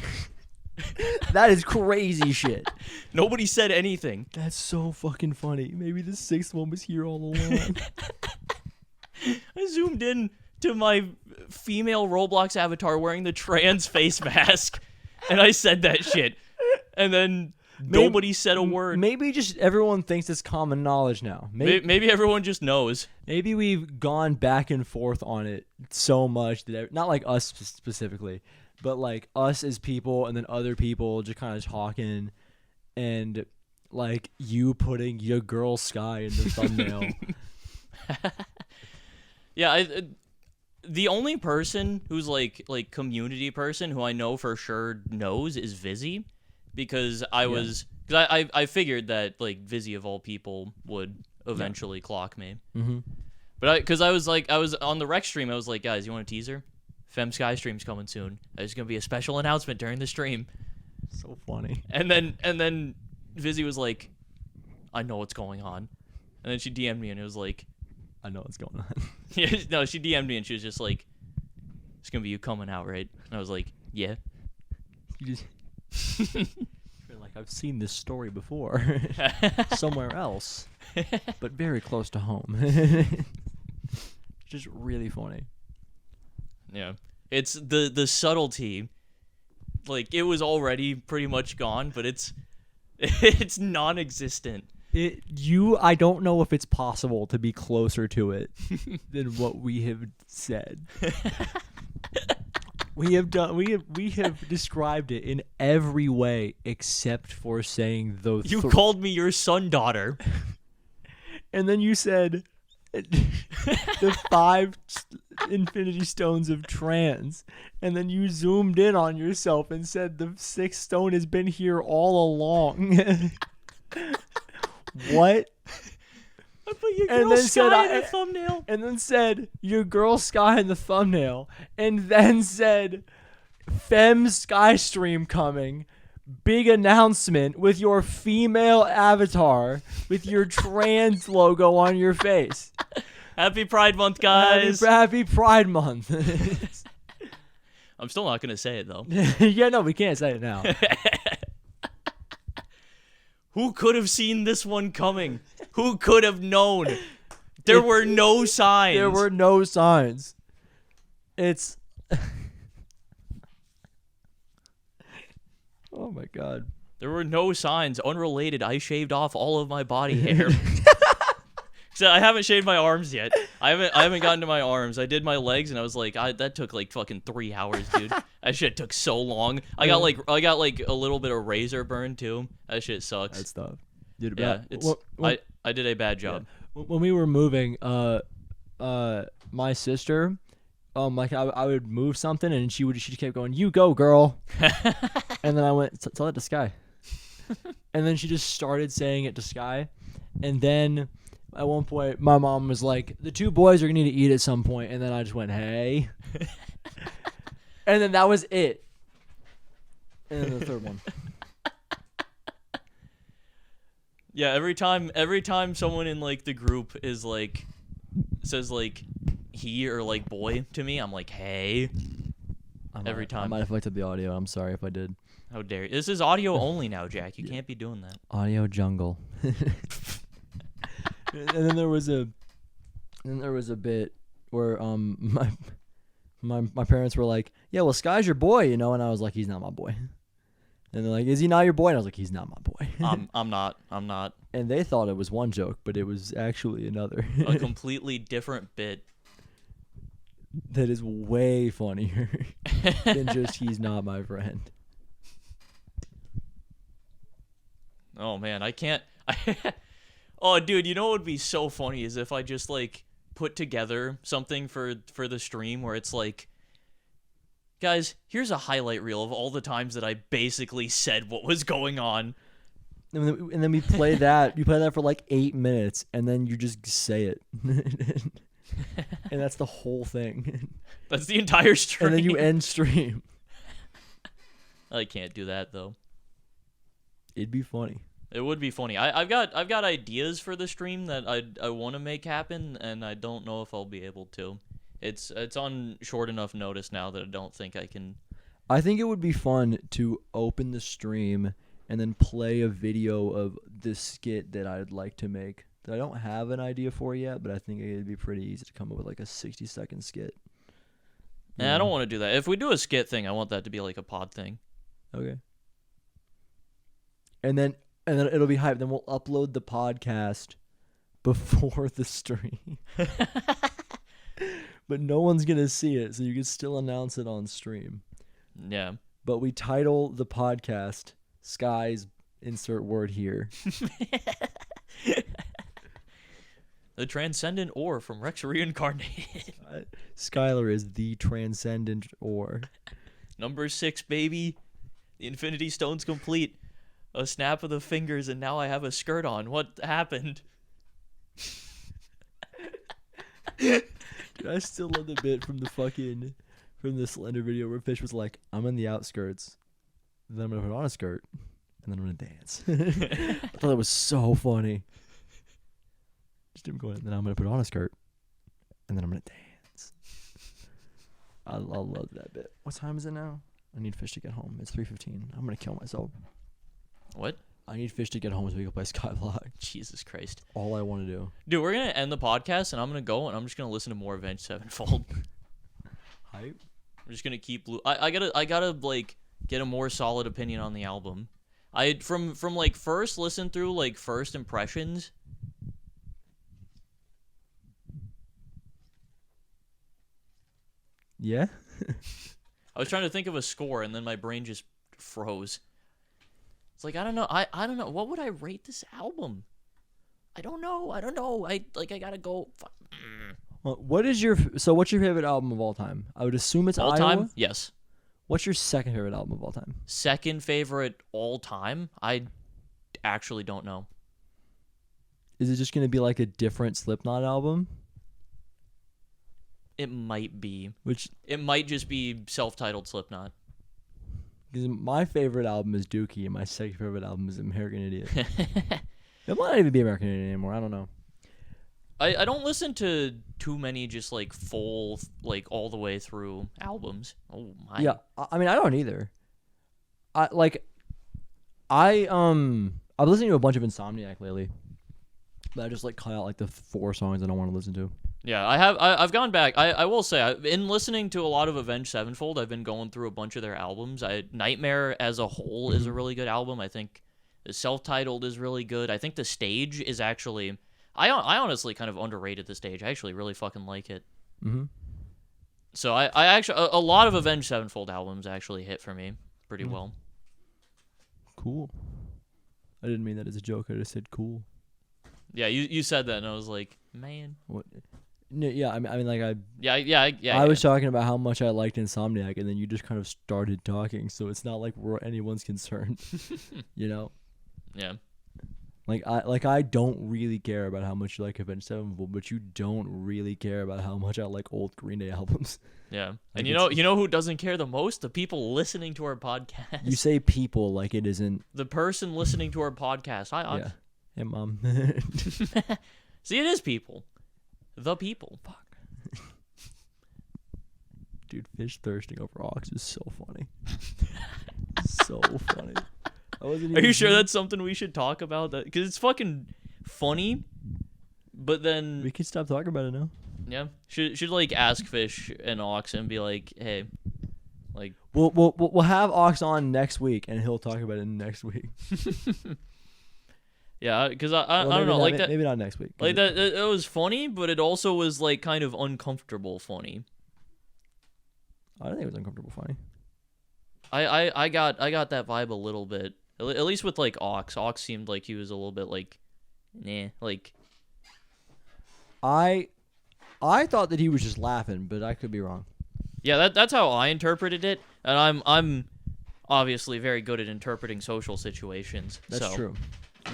that is crazy shit. Nobody said anything. That's so fucking funny. Maybe the 6th one was here all along. I zoomed in to my female Roblox avatar wearing the trans face mask, and I said that shit, and then. Nobody said a word. Maybe just everyone thinks it's common knowledge now. Maybe everyone just knows. Maybe we've gone back and forth on it so much that not like us specifically, but like us as people and then other people just kind of talking, and like you putting your girl Sky in the thumbnail. Yeah, the only person who's like community person who I know for sure knows is Vizzy. Because I figured that like Vizzy of all people would eventually clock me. Mm-hmm. But because I was on the Rex stream, I was like, guys, you want a teaser? Fem Sky stream's coming soon. There's gonna be a special announcement during the stream. So funny. And then Vizzy was like, I know what's going on. And then she DM'd me and it was like, I know what's going on. Yeah, no, she DM'd me and she was just like, it's gonna be you coming out, right? And I was like, yeah. You just. You're like, I've seen this story before somewhere else, but very close to home. Just really funny. Yeah, it's the subtlety. Like it was already pretty much gone, but it's non-existent. I don't know if it's possible to be closer to it than what we have said. We have described it in every way except for saying those. You called me your son daughter, and then you said the 5 Infinity Stones of trans, and then you zoomed in on yourself and said the 6th stone has been here all along. What? I put your girl Sky in the thumbnail. And then said, your girl Sky in the thumbnail. And then said, Fem Sky stream coming. Big announcement with your female avatar with your trans logo on your face. Happy Pride Month, guys. Happy Pride Month. I'm still not going to say it, though. Yeah, no, we can't say it now. Who could have seen this one coming? Who could have known? There were no signs. There were no signs. It's... Oh, my God. There were no signs. Unrelated, I shaved off all of my body hair. So I haven't shaved my arms yet. I haven't gotten to my arms. I did my legs, and I was like, that took like fucking 3 hours, dude. That shit took so long. I got like a little bit of razor burn too. That shit sucks. That's tough. Dude, yeah, I did a bad job. Yeah. When we were moving, my sister, like I would move something, and she just kept going, "You go, girl," and then I went, "Tell it to Sky," and then she just started saying it to Sky, and then. At one point, my mom was like, the 2 boys are going to need to eat at some point. And then I just went, hey. And then that was it. And then the 3rd one. Yeah, every time someone in like the group is like, says like he or like boy to me, I'm like, hey. Every time. I might have fucked up the audio. I'm sorry if I did. How dare you. This is audio only now, Jack. You can't be doing that. Audio jungle. And then there was a bit where my parents were like, yeah, well, Sky's your boy, you know, and I was like, he's not my boy. And they're like, is he not your boy? And I was like, he's not my boy. I'm not. And they thought it was one joke, but it was actually another. A completely different bit. That is way funnier than just he's not my friend. Oh man, I can't. Oh, dude, you know what would be so funny is if I just, like, put together something for the stream where it's like, guys, here's a highlight reel of all the times that I basically said what was going on. And then we play that. You play that for like 8 minutes, and then you just say it. And that's the whole thing. That's the entire stream. And then you end stream. I can't do that though. It'd be funny. It would be funny. I've got ideas for the stream that I want to make happen, and I don't know if I'll be able to. It's on short enough notice now that I don't think I can. I think it would be fun to open the stream and then play a video of this skit that I'd like to make that I don't have an idea for yet, but I think it'd be pretty easy to come up with like a 60-second skit. I don't want to do that. If we do a skit thing, I want that to be like a pod thing. Okay. And then it'll be hype. Then we'll upload the podcast before the stream. But no one's going to see it, so you can still announce it on stream. Yeah. But we title the podcast Sky's insert word here. The transcendent ore from Rex Reincarnated. Skylar is the transcendent ore. Number 6, baby. The Infinity Stone's complete. A snap of the fingers, and now I have a skirt on. What happened? Dude, I still love the bit from the Slender video where Fish was like, I'm in the outskirts, then I'm going to put on a skirt, and then I'm going to dance. I thought that was so funny. Just him going, then I'm going to put on a skirt, and then I'm going to dance. I love that bit. What time is it now? I need Fish to get home. It's 3:15. I'm going to kill myself. What? I need Fish to get home so we can play Skyblock. Jesus Christ. All I want to do. Dude, we're going to end the podcast, and I'm going to go, and I'm just going to listen to more Avenged Sevenfold. Hype. I'm just going to keep... I gotta, like, get a more solid opinion on the album. From like, first listen through, like, first impressions... Yeah? I was trying to think of a score, and then my brain just froze. It's like, I don't know. I don't know. What would I rate this album? I don't know. I gotta go. Well, what's your favorite album of all time? I would assume it's all Iowa. Time? Yes. What's your second favorite album of all time? Second favorite all time? I actually don't know. Is it just going to be like a different Slipknot album? It might be. Which it might just be self-titled Slipknot. Because my favorite album is Dookie, and my second favorite album is American Idiot. It might not even be American Idiot anymore. I don't know. I don't listen to too many just like full, like all the way through albums. Oh my. Yeah, I mean I don't either. I've listening to a bunch of Insomniac lately, but I just like cut out like the 4 songs I don't want to listen to. Yeah, I've gone back. I will say, in listening to a lot of Avenged Sevenfold, I've been going through a bunch of their albums. Nightmare as a whole is a really good album. I think the self-titled is really good. I think The Stage is actually... I honestly kind of underrated The Stage. I actually really fucking like it. Mm-hmm. So I actually... A lot of Avenged Sevenfold albums actually hit for me pretty well. Cool. I didn't mean that as a joke. I just said cool. Yeah, you said that, and I was like, man. What? No, yeah, I mean, like I was talking about how much I liked Insomniac, and then you just kind of started talking, so it's not like anyone's concerned, you know? Yeah. I don't really care about how much you like Avenged Sevenfold, but you don't really care about how much I like old Green Day albums. Yeah, and you know who doesn't care the most? The people listening to our podcast. You say people like it isn't the person listening to our podcast. Yeah. Hey, Mom. See, it is people. The people. Fuck. Dude, Fish thirsting over Ox is so funny. So funny. Are you sure that's something we should talk about? Because it's fucking funny, but then... We can stop talking about it now. Yeah. Should like, ask Fish and Ox and be like, hey, like... We'll have Ox on next week, and he'll talk about it next week. Yeah, because I don't know, like that. Maybe not next week. Like that, it was funny, but it also was like kind of uncomfortable funny. I don't think it was uncomfortable funny. I got that vibe a little bit, at least with like Ox. Ox seemed like he was a little bit like, nah, like. I I thought that he was just laughing, but I could be wrong. Yeah, that's how I interpreted it, and I'm obviously very good at interpreting social situations. That's true.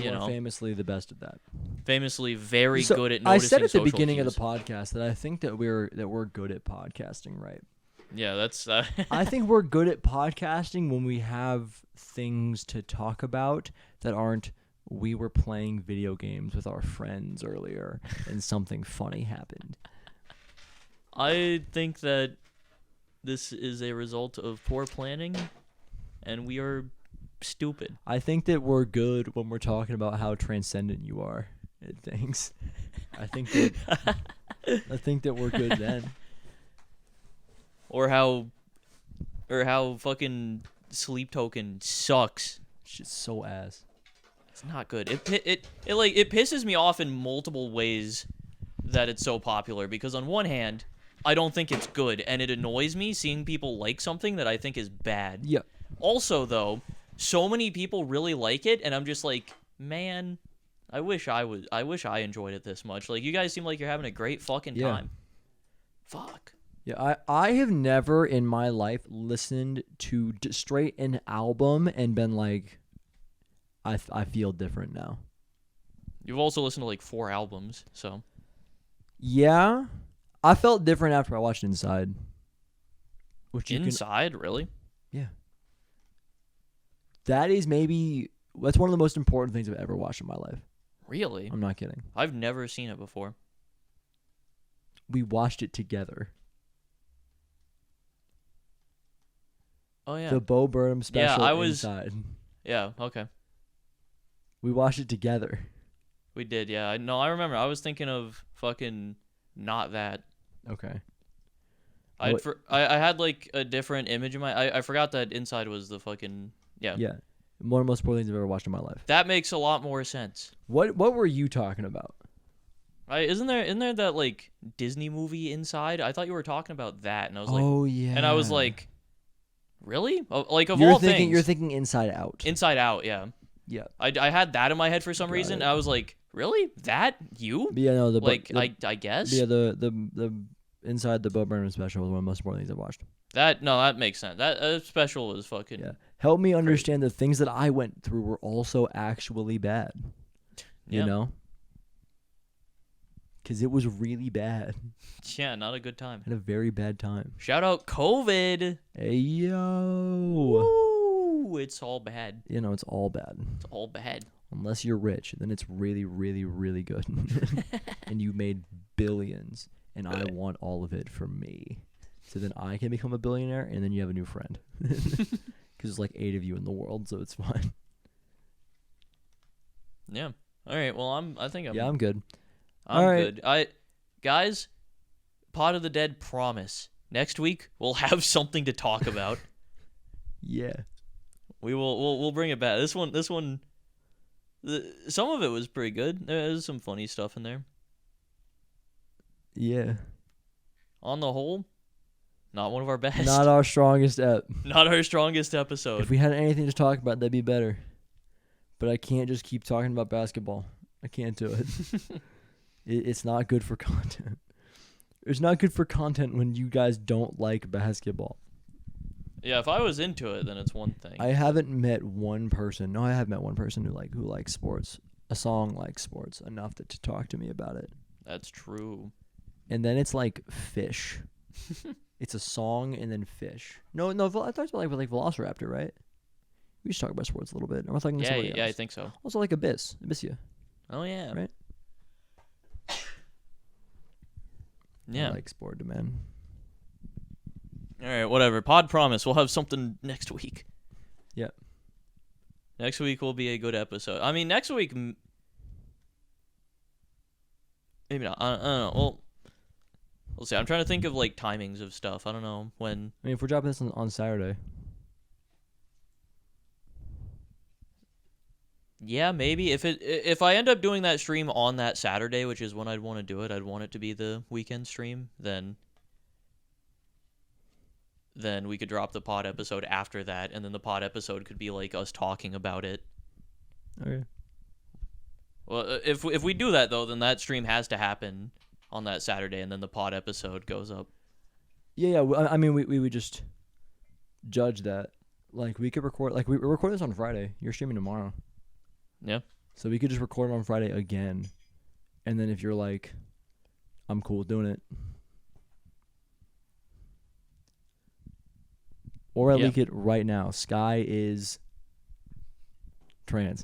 You know, famously the best at that. Famously very good at noticing. I said at the social beginning cues. of the podcast that I think that we're good at podcasting, right? Yeah, that's. I think we're good at podcasting when we have things to talk about that aren't. We were playing video games with our friends earlier, and something funny happened. I think that this is a result of poor planning, and we are stupid. I think that we're good when we're talking about how transcendent you are at things. I think that we're good then. Or how fucking Sleep Token sucks. Shit's so ass. It's not good. It pisses me off in multiple ways that it's so popular, because on one hand, I don't think it's good, and it annoys me seeing people like something that I think is bad. Yeah. Also, though, so many people really like it, and I'm just like, man, I wish I enjoyed it this much. Like, you guys seem like you're having a great fucking time. Fuck. Yeah, I have never in my life listened to straight an album and been like, I feel different now. You've also listened to like 4 albums, so. Yeah, I felt different after I watched Inside. Inside, really? Yeah. That's one of the most important things I've ever watched in my life. Really? I'm not kidding. I've never seen it before. We watched it together. Oh, yeah. The Bo Burnham special Inside. Yeah, okay. We watched it together. We did, yeah. No, I remember. I was thinking of fucking not that. Okay. I had like a different image in my. I forgot that Inside was the fucking yeah. Yeah, one of the most important things I've ever watched in my life. That makes a lot more sense. What were you talking about? Right? Isn't there that like Disney movie Inside? I thought you were talking about that, and I was like, oh yeah. And I was like, really? Like of you're all thinking, things, you're thinking Inside Out. Inside Out, yeah. Yeah. I had that in my head for some reason. And I was like, really? That you? Yeah, no. I guess. Yeah, the Inside the Bo Burnham special was one of the most important things I've watched. That makes sense. That special was fucking. Yeah. Help me understand the things that I went through were also actually bad. You know? Because it was really bad. Yeah, not a good time. I had a very bad time. Shout out COVID. Hey, yo. Woo, it's all bad. You know, it's all bad. It's all bad. Unless you're rich, then it's really, really, really good. And you made billions, and I want all of it for me. So then I can become a billionaire, and then you have a new friend. Because there's like 8 of you in the world, so it's fine. Yeah. All right. Well, I think I'm. Yeah, I'm good. I'm good. Guys, Pod of the Dead promise. Next week we'll have something to talk about. Yeah. We'll bring it back. This one. Some of it was pretty good. There's some funny stuff in there. Yeah. On the whole, not one of our best. Not our strongest Not our strongest episode. If we had anything to talk about, that'd be better. But I can't just keep talking about basketball. I can't do it. It's not good for content. It's not good for content when you guys don't like basketball. Yeah, if I was into it, then it's one thing. I haven't met one person. No, I have met one person who likes sports. A song like sports enough to talk to me about it. That's true. And then it's like Fish. It's a song and then Fish. No, I talked about like Velociraptor, right? We should talk about sports a little bit. I'm talking somebody else. Yeah, I think so. Also like Abyssia. Oh yeah. Right? Yeah. I like sport, man. All right, whatever. Pod promise. We'll have something next week. Yep. Next week will be a good episode. I mean, next week maybe not. I don't know. Well, we'll see. I'm trying to think of like timings of stuff. I don't know when. I mean, if we're dropping this on Saturday. Yeah, maybe if I end up doing that stream on that Saturday, which is when I'd want to do it, I'd want it to be the weekend stream. Then we could drop the pod episode after that, and then the pod episode could be like us talking about it. Okay. Well, if we do that though, then that stream has to happen on that Saturday, and then the pod episode goes up. Yeah. I mean, we would just judge that. Like, we could record, like, we record this on Friday. You're streaming tomorrow. Yeah. So we could just record it on Friday again. And then if you're like, I'm cool with doing it. Or I leak it right now. Sky is trans.